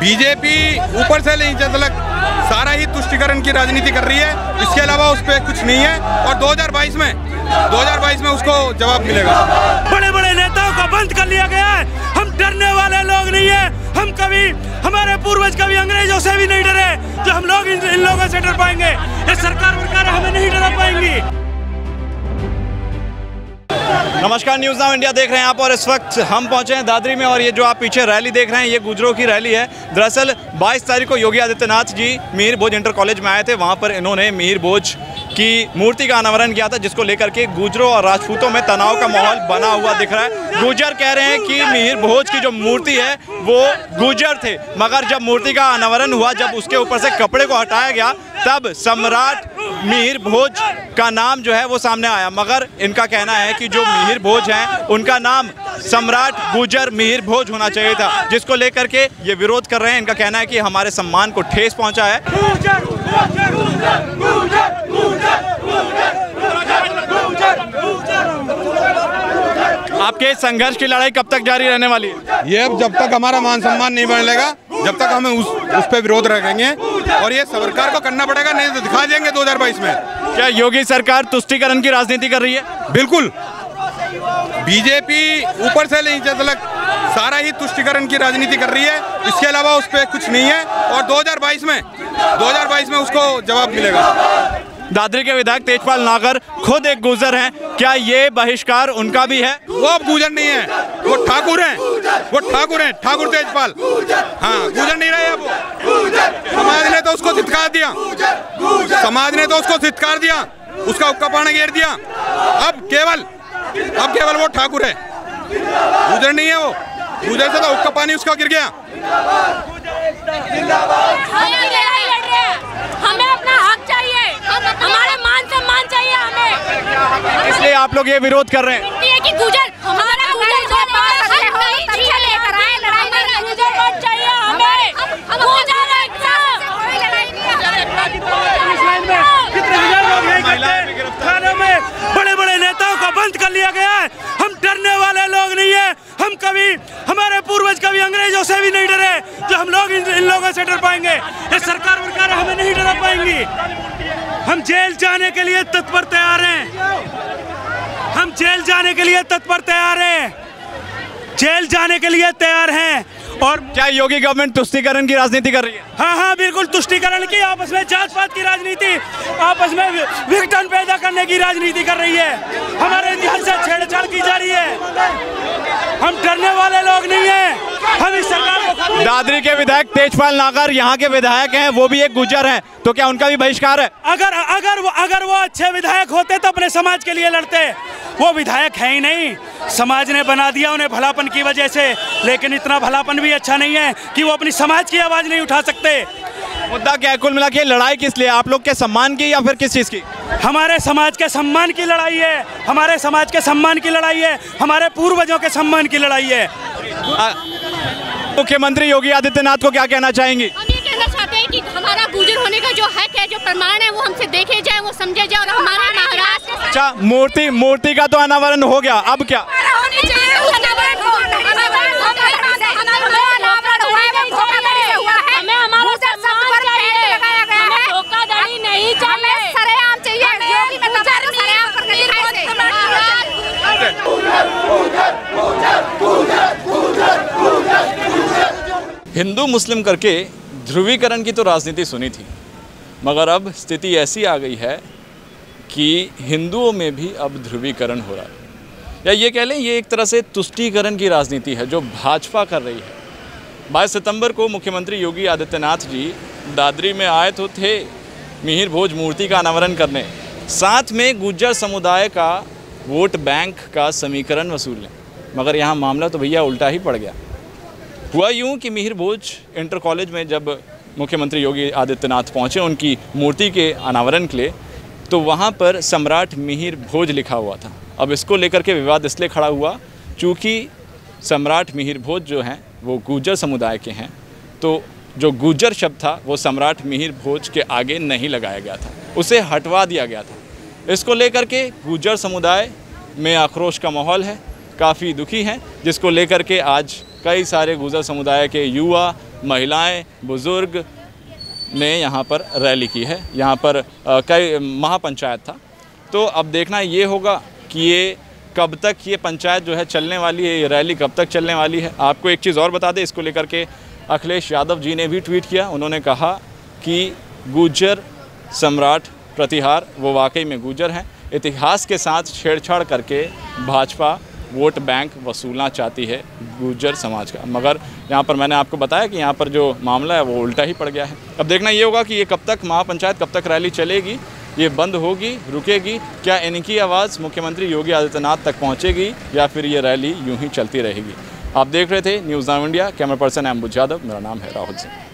BJP ऊपर से नीचे तक सारा ही तुष्टीकरण की राजनीति कर रही है, इसके अलावा उस पर कुछ नहीं है। और 2022 में उसको जवाब मिलेगा। बड़े बड़े नेताओं को बंद कर लिया गया है। हम डरने वाले लोग नहीं है। हम कभी, हमारे पूर्वज कभी अंग्रेजों से भी नहीं डरे, जो हम लोग इन लोगों से डर पाएंगे। ये सरकार हमें नहीं डरा पाएंगी। नमस्कार, न्यूज़ नाउ इंडिया देख रहे हैं आप, और इस वक्त हम पहुंचे हैं दादरी में। और ये जो आप पीछे रैली देख रहे हैं, ये गुजरों की रैली है। दरअसल 22 तारीख को योगी आदित्यनाथ जी मिहिर भोज इंटर कॉलेज में आए थे। वहां पर इन्होंने मिहिर भोज की मूर्ति का अनावरण किया था, जिसको लेकर के गुजरों और राजपूतों में तनाव का माहौल बना हुआ दिख रहा है। गुजर कह रहे हैं कि मिहिर भोज की जो मूर्ति है वो गुजर थे, मगर जब मूर्ति का अनावरण हुआ, जब उसके ऊपर से कपड़े को हटाया गया, तब सम्राट मिहिर भोज का नाम जो है वो सामने आया। मगर इनका कहना है कि जो मिहिर भोज हैं उनका नाम सम्राट गुजर मिहिर भोज होना चाहिए था, जिसको लेकर के ये विरोध कर रहे हैं। इनका कहना है कि हमारे सम्मान को ठेस पहुंचा है। आपके संघर्ष की लड़ाई कब तक जारी रहने वाली है? ये अब जब तक हमारा मान सम्मान नहीं बढ़ेगा, जब तक हमें उस पे विरोध रखेंगे। और ये सरकार को करना पड़ेगा, नहीं तो दिखा देंगे 2022 में। क्या योगी सरकार तुष्टीकरण की राजनीति कर रही है? बिल्कुल, बीजेपी ऊपर से नीचे तक सारा ही तुष्टीकरण की राजनीति कर रही है, इसके अलावा उस पर कुछ नहीं है। और 2022 में उसको जवाब मिलेगा। दादरी के विधायक तेजपाल नागर खुद एक गुजर हैं, क्या ये बहिष्कार उनका भी है? वो अब गुजर नहीं है, वो ठाकुर हैं, ठाकुर तेजपाल। हाँ, गुजर नहीं रहे अब। समाज ने तो उसको धिक्कार दिया, उसका हुक्का पानी घेर दिया। अब केवल वो ठाकुर है, गुजर नहीं है वो। गुजर से तो हुक्का पानी उसका गिर गया। हमें अपना हक चाहिए, हमारा मान सम्मान चाहिए हमें। इसलिए आप लोग ये विरोध कर रहे हैं कि गुजर हमारा गुजर चाहिए हमें। थाने में बड़े बड़े नेताओं को बंद कर लिया गया है। हम डरने वाले लोग नहीं है। हम कभी, हमारे पूर्वज कभी अंग्रेजों से भी नहीं डरे, जो हम लोग इन लोगों से डर पाएंगे। ये सरकार हमें नहीं डरा पाएंगी। हम जेल जाने के लिए तत्पर तैयार हैं। जेल जाने के लिए तैयार हैं। और क्या योगी गवर्नमेंट तुष्टीकरण की राजनीति कर रही है? हाँ, बिल्कुल तुष्टीकरण की, आपस में जात पात की राजनीति, आपस में विघटन पैदा करने की राजनीति कर रही है। हमारे इतिहास से छेड़छाड़ की जा रही है। हम डरने वाले लोग नहीं हैं। हम इस सरकार को। दादरी के विधायक तेजपाल नागर यहाँ के विधायक हैं, वो भी एक गुजर हैं, तो क्या उनका भी बहिष्कार है? अगर वो अच्छे विधायक होते तो अपने समाज के लिए लड़ते। वो विधायक है ही नहीं, समाज ने बना दिया उन्हें भलापन की वजह से। लेकिन इतना भलापन भी अच्छा नहीं है कि वो अपनी समाज की आवाज नहीं उठा सकते। मुद्दा क्या है कुल मिला के? लड़ाई किस लिए? आप लोग के सम्मान की या फिर किस चीज की? हमारे समाज के सम्मान की लड़ाई है। हमारे समाज के सम्मान की लड़ाई है। हमारे पूर्वजों के सम्मान की लड़ाई है। मुख्यमंत्री योगी आदित्यनाथ को क्या कहना चाहेंगी? हम ये कहना चाहते हैं कि हमारा गुजर होने का जो हक है, जो प्रमाण है, वो हमसे देखे जाए, वो समझे जाए। और हमारे महाराष्ट्र। अच्छा, मूर्ति का तो अनावरण हो गया, अब क्या? हिंदू मुस्लिम करके ध्रुवीकरण की तो राजनीति सुनी थी, मगर अब स्थिति ऐसी आ गई है कि हिंदुओं में भी अब ध्रुवीकरण हो रहा है, या ये कह लें ये एक तरह से तुष्टीकरण की राजनीति है जो भाजपा कर रही है। 22 सितंबर को मुख्यमंत्री योगी आदित्यनाथ जी दादरी में आए तो थे मिहिर भोज मूर्ति का अनावरण करने, साथ में गुर्जर समुदाय का वोट बैंक का समीकरण वसूलने। मगर यहाँ मामला तो भैया उल्टा ही पड़ गया। हुआ यूँ कि मिहिर भोज इंटर कॉलेज में जब मुख्यमंत्री योगी आदित्यनाथ पहुँचे उनकी मूर्ति के अनावरण के लिए, तो वहाँ पर सम्राट मिहिर भोज लिखा हुआ था। अब इसको लेकर के विवाद इसलिए खड़ा हुआ चूँकि सम्राट मिहिर भोज जो हैं वो गुर्जर समुदाय के हैं, तो जो गुर्जर शब्द था वो सम्राट मिहिर भोज के आगे नहीं लगाया गया था, उसे हटवा दिया गया था। इसको लेकर के गुर्जर समुदाय में आक्रोश का माहौल है, काफ़ी दुखी हैं, जिसको लेकर के आज कई सारे गुर्जर समुदाय के युवा महिलाएं, बुज़ुर्ग ने यहाँ पर रैली की है। यहाँ पर कई महापंचायत था। तो अब देखना ये होगा कि ये कब तक ये पंचायत जो है चलने वाली है, ये रैली कब तक चलने वाली है। आपको एक चीज़ और बता दें, इसको लेकर के अखिलेश यादव जी ने भी ट्वीट किया। उन्होंने कहा कि गुर्जर सम्राट प्रतिहार वो वाकई में गुर्जर हैं। इतिहास के साथ छेड़छाड़ करके भाजपा वोट बैंक वसूलना चाहती है गुर्जर समाज का। मगर यहाँ पर मैंने आपको बताया कि यहाँ पर जो मामला है वो उल्टा ही पड़ गया है। अब देखना ये होगा कि ये कब तक महापंचायत, कब तक रैली चलेगी, ये बंद होगी, रुकेगी, क्या इनकी आवाज़ मुख्यमंत्री योगी आदित्यनाथ तक पहुँचेगी या फिर ये रैली यूँ ही चलती रहेगी। आप देख रहे थे news now India. Camera person M बुझ यादव, मेरा नाम है राहुल सिंह।